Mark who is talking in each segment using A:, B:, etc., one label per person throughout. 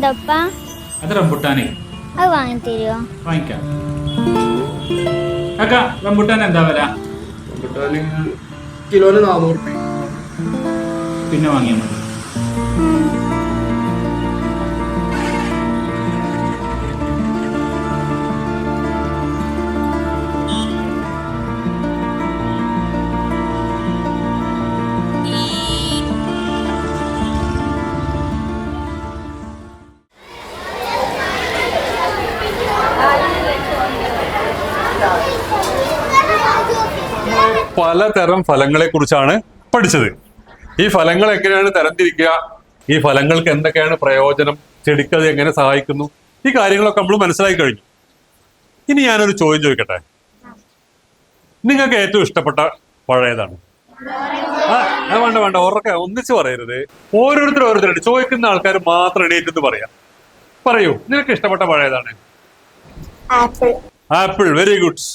A: അതെന്തപ്പ?
B: അത് റംബുട്ടാനേ.
A: അത് വാങ്ങി തരുമോ?
B: വാങ്ങിക്കാം. കാക്ക, റംബുട്ടാൻ എന്താ വില?
C: റംബുട്ടാന് കിലോന് 400 രൂപ.
B: പിന്നെ വാങ്ങിയാൽ മതി.
D: പലതരം ഫലങ്ങളെ കുറിച്ചാണ് പഠിച്ചത്. ഈ ഫലങ്ങൾ എങ്ങനെയാണ് തരംതിരിക്കുക, ഈ ഫലങ്ങൾക്ക് എന്തൊക്കെയാണ് പ്രയോജനം, ചെടിക്ക് അത് എങ്ങനെ സഹായിക്കുന്നു, ഈ കാര്യങ്ങളൊക്കെ നമ്മൾ മനസ്സിലാക്കി കഴിഞ്ഞു. ഇനി ഞാനൊരു ചോദ്യം ചോദിക്കട്ടെ. നിങ്ങൾക്ക് ഏറ്റവും ഇഷ്ടപ്പെട്ട പഴം ഏതാണ്? വേണ്ട ഉറക്കെ ഒന്നിച്ച് പറയരുത്. ഓരോരുത്തരായിട്ട് ചോദിക്കുന്ന ആൾക്കാർ മാത്രം എണീറ്റെന്ന് പറയാം. പറയൂ, നിങ്ങൾക്ക് ഇഷ്ടപ്പെട്ട പഴം ഏതാണ്? ആപ്പിൾ. Very good.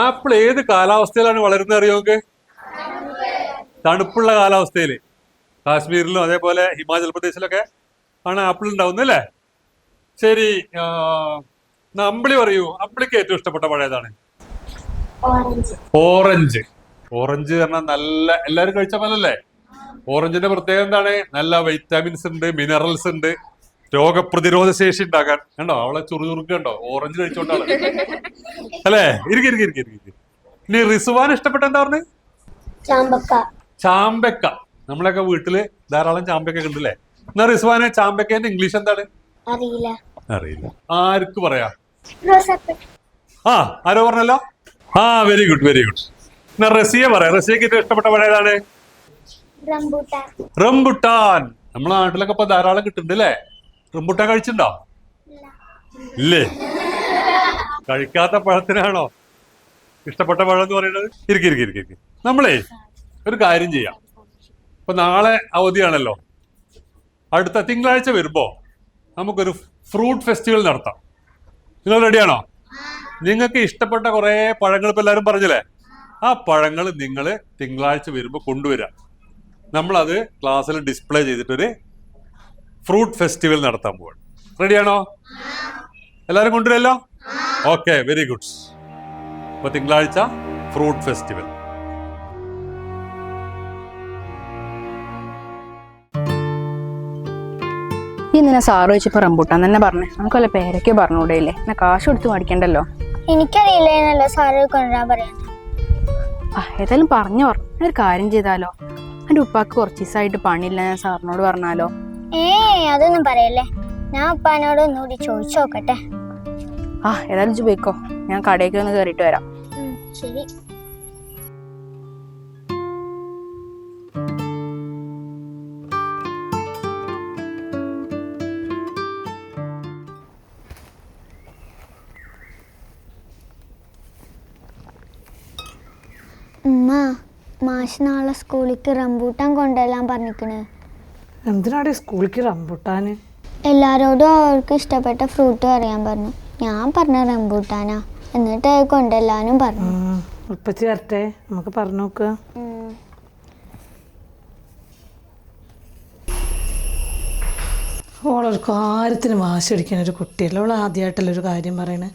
D: ആപ്പിൾ ഏത് കാലാവസ്ഥയിലാണ് വളരുന്നത് അറിയോ നിങ്ങൾക്ക്? തണുപ്പുള്ള കാലാവസ്ഥയിൽ. കാശ്മീരിലും അതേപോലെ ഹിമാചൽ പ്രദേശിലൊക്കെ ആണ് ആപ്പിൾ ഉണ്ടാവുന്നത് അല്ലേ? ശരി, അമ്പിളി പറയൂ, അമ്പിളിക്ക് ഏറ്റവും ഇഷ്ടപ്പെട്ട പഴം ഏതാണ്? ഓറഞ്ച്. ഓറഞ്ച് പറഞ്ഞാൽ നല്ല, എല്ലാവരും കഴിച്ച പഴല്ലേ? ഓറഞ്ചിന്റെ പ്രത്യേകത എന്താണ്? നല്ല വൈറ്റാമിൻസ് ഉണ്ട്, മിനറൽസ് ഉണ്ട്, രോഗപ്രതിരോധ ശേഷി ഉണ്ടാക്കാൻ. കണ്ടോ അവളെ ചുറുചുറുക്ക് കണ്ടോ? ഓറഞ്ച് കഴിച്ചോണ്ടാണ് അല്ലേ? ഇരിക്കും. ഇനി റിസുവാൻ ഇഷ്ടപ്പെട്ട എന്താ പറഞ്ഞ്? ചാമ്പക്ക. നമ്മളൊക്കെ വീട്ടില് ധാരാളം ചാമ്പക്ക ഉണ്ടല്ലേ? എന്നാ റിസുവാനെ, ചാമ്പക്കേന്റെ ഇംഗ്ലീഷ് എന്താണ്? അറിയില്ല. ആർക്ക് പറയാ? ആരോ പറഞ്ഞല്ലോ. Very good. എന്നാ റസിയ പറയാം. റസിയക്ക് ഏറ്റവും ഇഷ്ടപ്പെട്ട പഴം ഏതാണ്? റംബുട്ടാൻ. നമ്മളെ നാട്ടിലൊക്കെ ഇപ്പൊ ധാരാളം കിട്ടുന്നുണ്ട് അല്ലേ? റംബുട്ടാൻ കഴിച്ചിട്ടുണ്ടോ? ഇല്ലേ? കഴിക്കാത്ത പഴത്തിനാണോ ഇഷ്ടപ്പെട്ട പഴം എന്ന് പറയുന്നത്? ഇരിക്കും. നമ്മളേ ഒരു കാര്യം ചെയ്യാം. ഇപ്പൊ നാളെ അവധിയാണല്ലോ. അടുത്ത തിങ്കളാഴ്ച വരുമ്പോ നമുക്കൊരു ഫ്രൂട്ട് ഫെസ്റ്റിവൽ നടത്താം. നിങ്ങൾ റെഡിയാണോ? നിങ്ങൾക്ക് ഇഷ്ടപ്പെട്ട കുറെ പഴങ്ങൾ ഇപ്പൊ എല്ലാവരും പറഞ്ഞില്ലേ? ആ പഴങ്ങൾ നിങ്ങൾ തിങ്കളാഴ്ച വരുമ്പോ കൊണ്ടുവരാ. നമ്മളത് ക്ലാസ്സിൽ ഡിസ്പ്ലേ ചെയ്തിട്ടൊരു ഫ്രൂട്ട് ഫെസ്റ്റിവൽ നടത്താൻ പോവാണ്. റെഡിയാണോ? എല്ലാവരും കൊണ്ടുവരല്ലോ? Okay, very good. അപ്പൊ തിങ്കളാഴ്ച ഫ്രൂട്ട് ഫെസ്റ്റിവൽ.
E: ഇന്നലെ സാറ് വെച്ചപ്പോ റംബൂട്ടാൻ തന്നെ പറഞ്ഞേ. നമുക്ക് വല്ല പേരൊക്കെ പറഞ്ഞുകൂടെയില്ലേ? എന്നാ കാശ് കൊടുത്ത് മേടിക്കണ്ടല്ലോ.
A: എനിക്കറിയില്ലേന്നല്ലോ സാറ് കൊണ്ടുവരാൻ പറയാൻ.
E: ഏതായാലും പറഞ്ഞു ഒരു കാര്യം ചെയ്താലോ? എൻ്റെ ഉപ്പാക്ക് കുറച്ച് ദിവസമായിട്ട് പണിയില്ല, ഞാൻ സാറിനോട് പറഞ്ഞാലോ?
A: അതൊന്നും പറയല്ലേ. ഞാൻ ഉപ്പാനോട് ഒന്നുകൂടി ചോദിച്ചു നോക്കട്ടെ.
E: ഏതായാലും പോയിക്കോ, ഞാൻ കടയിലേക്ക് ഒന്ന് കയറിയിട്ട് വരാം.
A: ശരി. മാഷ് നാളെ സ്കൂളിലേക്ക് റംബൂട്ടാൻ കൊണ്ടുവരാൻ പറഞ്ഞിരിക്കണ്.
F: എന്തിനാടി സ്കൂളിലേക്ക് റംബൂട്ടാന്?
A: എല്ലാരോടും അവർക്ക് ഇഷ്ടപ്പെട്ട ഫ്രൂട്ട് അറിയാൻ പറഞ്ഞു. ഞാൻ പറഞ്ഞ റംബൂട്ടാനാ. എന്നിട്ട് കൊണ്ടുവരാനും പറഞ്ഞു.
F: ഉപ്പച്ചി വരട്ടെ, നമുക്ക് പറഞ്ഞു നോക്ക്. ഓളൊരു കാര്യത്തിന് വാശി പിടിക്കുന്ന ഒരു കുട്ടിയല്ല. അവൾ ആദ്യമായിട്ടല്ല ഒരു കാര്യം പറയണേ.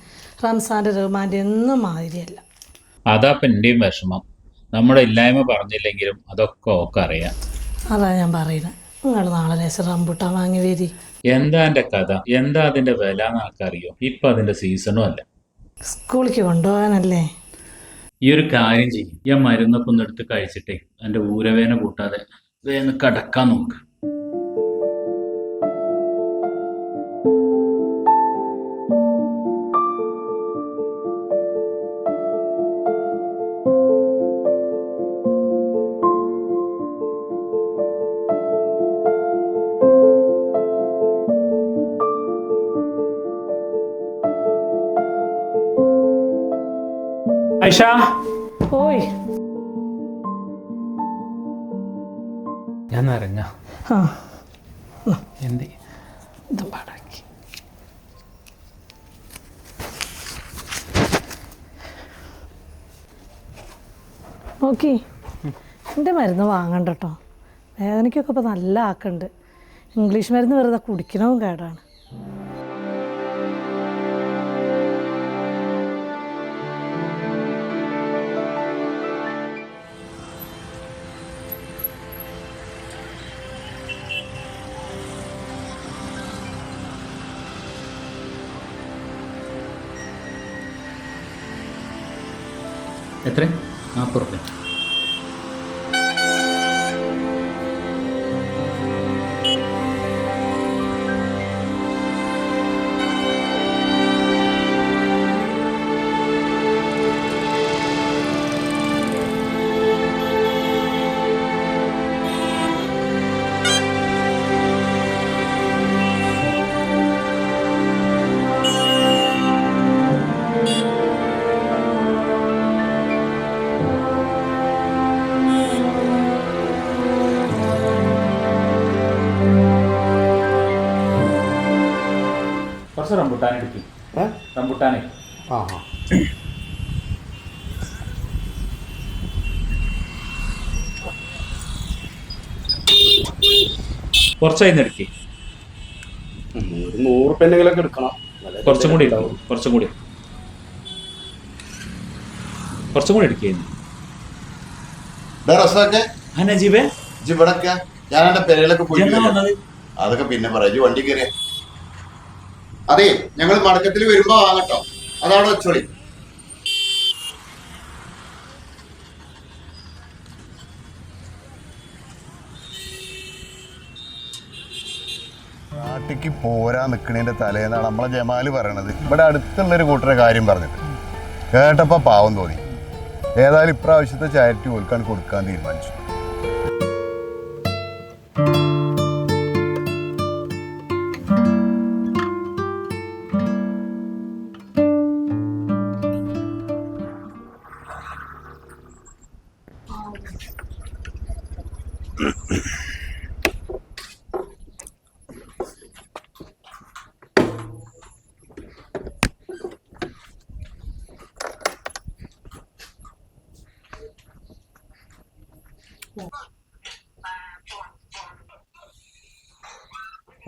F: റംസാൻ്റെ റഹ്മാൻ്റെ ഒന്നും മാതിരിയല്ല.
B: അതാപ്പം എന്റെയും വിഷമം. നമ്മുടെ ഇല്ലായ്മ പറഞ്ഞില്ലെങ്കിലും അതൊക്കെ ഒക്കെ അറിയാം.
F: അതാ ഞാൻ പറയുന്നത്. നിങ്ങൾ നാളെ ലേശം റംബൂട്ടാൻ വാങ്ങി വരി.
B: എന്താ എന്റെ കഥ, എന്താ അതിന്റെ വില എന്ന് ആൾക്കറിയോ? ഇപ്പൊ അതിന്റെ സീസണും അല്ല.
F: സ്കൂളിലേക്ക് കൊണ്ടുപോകാനല്ലേ?
B: ഈ ഒരു കാര്യം ചെയ്യും, ഞാൻ മരുന്നൊക്കെ ഒന്ന് എടുത്ത് കഴിച്ചിട്ടേ എന്റെ ഊരവേന കൂട്ടാതെ വേഗം കടക്കാൻ നോക്ക്. ഐഷ,
F: പോയി
B: ഞാൻ ഇറങ്ങ. എന്ത്
F: ഇത് പാടാക്കി. നോക്കി, എൻ്റെ മരുന്ന് വാങ്ങണ്ട കേട്ടോ. വേദനയ്ക്കൊക്കെ ഇപ്പോൾ നല്ല ആക്കുന്നുണ്ട്. ഇംഗ്ലീഷ് മരുന്ന് വെറുതെ കുടിക്കണവും കേടാണ്.
B: എത്ര? 40 റുപ്യ. കുറച്ച് റംബുട്ടാൻ എടുക്കും. റംബുട്ടാനെ കുറച്ചായി എടുക്കേ.
C: 100 പെണ്ണെങ്കിലൊക്കെ എടുക്കണം.
B: കുറച്ചും കൂടി ഉണ്ടാവും. കുറച്ചും കൂടി എടുക്കേ. നജീബേ
G: ഞാൻ എന്റെ പെരയിലൊക്കെ പോയി അതൊക്കെ പിന്നെ പറയാ. വണ്ടി കയറിയ അതെ, ഞങ്ങൾ മടക്കത്തിൽ വരുമ്പോ വാങ്ങട്ടോ. അതാണ് വെച്ചോളി. നാട്ടിക്ക് പോരാ നിക്കണേന്റെ തലേന്നാണ് നമ്മളെ ജമാല് പറയണത്. ഇവിടെ അടുത്തുള്ളൊരു കൂട്ടരുടെ കാര്യം പറഞ്ഞിട്ട് കേട്ടപ്പോ പാവം തോന്നി. ഏതായാലും ഇപ്രാവശ്യത്തെ ചാരിറ്റി ഓൽക്കാൻ കൊടുക്കാൻ തീരുമാനിച്ചു.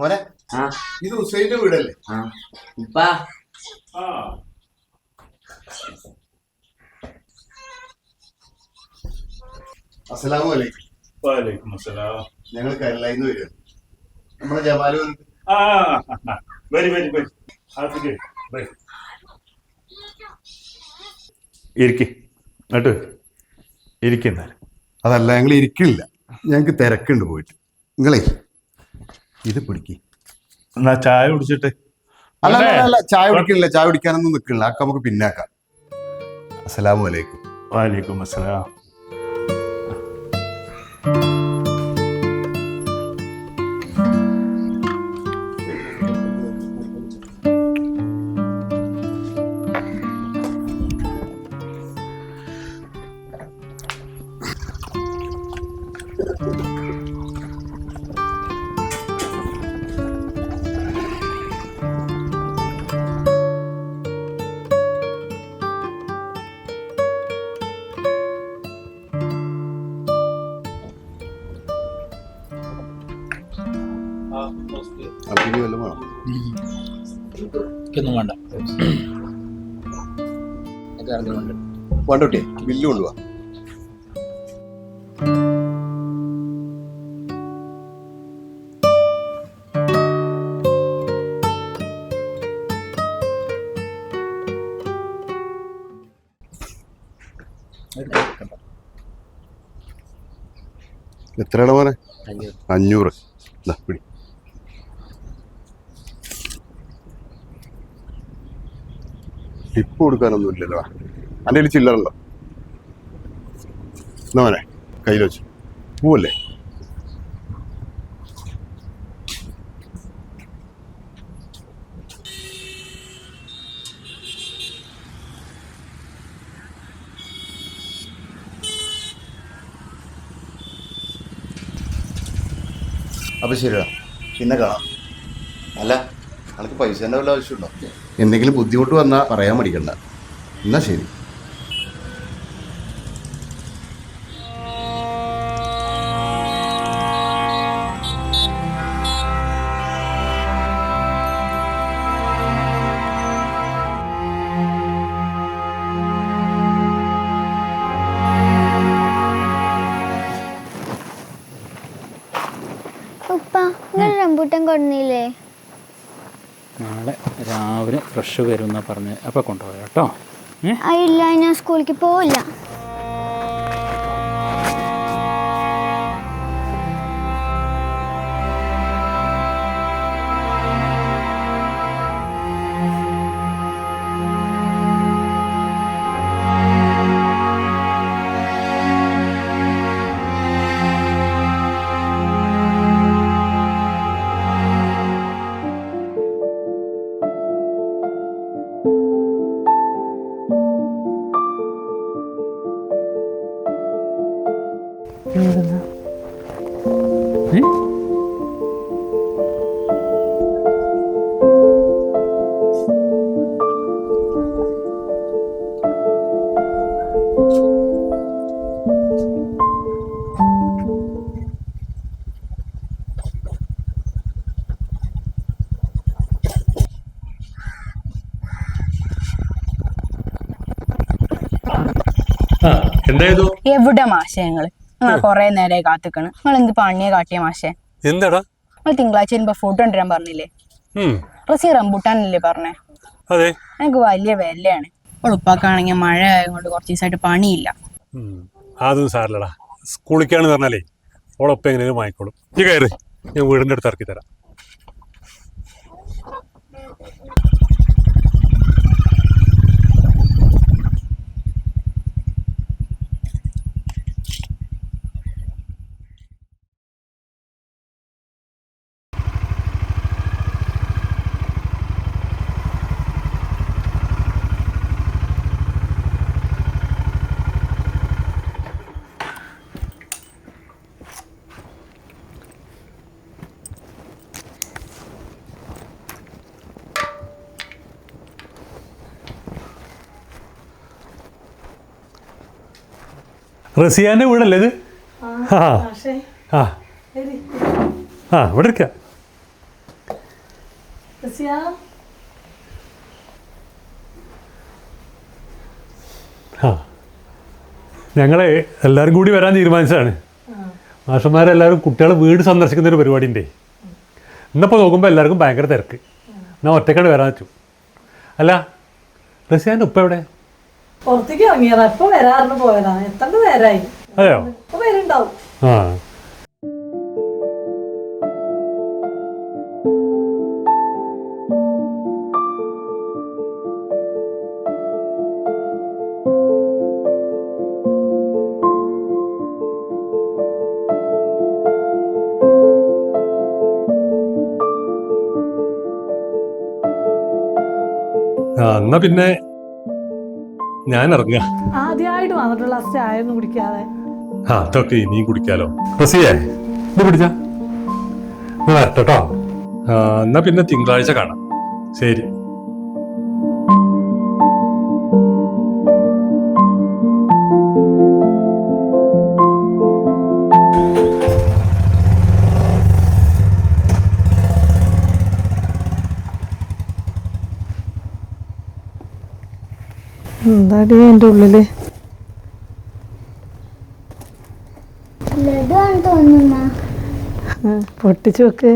G: മോനെ, ഇത് ഹുസൈന്റെ വീടല്ലേ? അസ്സലാമു അലൈക്കും.
D: വലൈക്കും അസ്സലാം.
G: ഞങ്ങൾ കേരളയിൽ നിന്ന് വരും. നമ്മളെ ജമാല്
D: ഇരിക്കുന്നാല്.
G: അതല്ല, ഞങ്ങൾ ഇരിക്കില്ല, ഞങ്ങൾക്ക് തിരക്കുണ്ട് പോയിട്ട്. നിങ്ങളെ ഇത് പിടിക്ക്.
D: എന്നാ ചായ കുടിച്ചിട്ട്.
G: അല്ല, ചായ കുടിക്കണില്ല, ചായ കുടിക്കാനൊന്നും നിൽക്കണില്ല. ആക്ക നമുക്ക് പിന്നാക്കാം. അസ്സലാമു അലൈക്കും.
D: വലൈക്കും അസ്സലാം.
B: ഒന്നും വേണ്ട.
G: വേണ്ടോട്ടെ, ബില്ല് കൊണ്ടുപോവാ. എത്രയാണ് മോനെ? 500. പിടി. ടിപ്പ് കൊടുക്കാനൊന്നും ഇല്ലല്ലോ. എൻ്റെ കയ്യിൽ ചില്ലറുണ്ടോ? എന്നാ മോനെ കയ്യിൽ വെച്ചു പോവല്ലേ? അപ്പൊ ശരിയാ, പിന്നെ കാണാം. അല്ല, നിനക്ക് പൈസേൻ്റെ വല്ല ആവശ്യമുണ്ടോ? എന്തെങ്കിലും ബുദ്ധിമുട്ട് വന്നാൽ പറയാൻ മടിക്കണ്ട. എന്നാ ശരി.
A: റംബൂട്ടാൻ കൊടുന്നില്ലേ?
B: നാളെ രാവിലെ ഫ്രഷ് വരും എന്നാ പറഞ്ഞ്. അപ്പം കൊണ്ടുപോയോ കേട്ടോ?
A: ഇല്ല, ഞാൻ സ്കൂളിലേക്ക് പോവില്ല.
D: എന്തായതു?
E: എവിടെ മാഷേ നിങ്ങള്? നിങ്ങൾ കൊറേ നേരമായി കാത്തിക്കണ്. നിങ്ങൾ എന്ത് പണിയെ കാട്ടിയ മാഷേ?
D: എന്താടാ?
E: നിങ്ങൾ തിങ്കളാഴ്ച വരുമ്പോ ഫോട്ടോ കൊണ്ടുവരാൻ പറഞ്ഞില്ലേ? റസി റംബൂട്ടാനല്ലേ പറഞ്ഞേ?
D: അതെ,
E: എനിക്ക് വലിയ വിലയാണ്. ഉപ്പാക്കാണെങ്കിൽ മഴ ആയതുകൊണ്ട് കുറച്ച് ദിവസമായിട്ട് പണിയില്ല.
D: അതൊന്നും സാറില്ലടാ. സ്കൂളിലേക്കാണെന്ന് പറഞ്ഞാലേ ഓളൊപ്പം എങ്ങനെയും വാങ്ങിക്കോളും. ഈ കയറ്, ഞാൻ വീടിൻ്റെ അടുത്ത് ഇറക്കി തരാം. റസിയാന്റെ വീടല്ലേ ഇത്? ആ ആ ആ, ഇവിടെ ഇരിക്കാം. ആ, ഞങ്ങളെ എല്ലാവരും കൂടി വരാൻ തീരുമാനിച്ചതാണ്. മാഷന്മാരെല്ലാവരും കുട്ടികളെ വീട് സന്ദർശിക്കുന്ന ഒരു പരിപാടി ഉണ്ടേ. ഇന്നിപ്പോൾ നോക്കുമ്പോൾ എല്ലാവർക്കും ഭയങ്കര തിരക്ക്. എന്നാൽ ഒറ്റക്കാണ് വരാൻ പറ്റും. അല്ല, റസിയാൻ്റെ ഉപ്പ എവിടെ?
F: പുറത്തേക്ക് ഇറങ്ങിയതാ. ഇപ്പൊ വരാറിന് പോയതാ. എത്ര നേരായി?
D: അതെയോ?
F: ഇപ്പൊ വരുണ്ടാവും.
D: ആ, എന്നാ പിന്നെ ഞാൻ ഇറങ്ങുക.
F: ആദ്യമായിട്ട് വന്നിട്ടുള്ള ചായ ഒന്നും കുടിക്കാതെ.
D: ആ, അതൊക്കെ ഇനിയും കുടിക്കാലോ. റസിയേ, ഇത് പിടിച്ചാ വരട്ടോ. എന്നാ പിന്നെ തിങ്കളാഴ്ച കാണാം. ശരി.
F: എന്താടി എൻ്റെ ഉള്ളില്?
A: ലഡു ആണ് തോന്നുന്നു.
F: പൊട്ടിച്ചു വെക്ക്.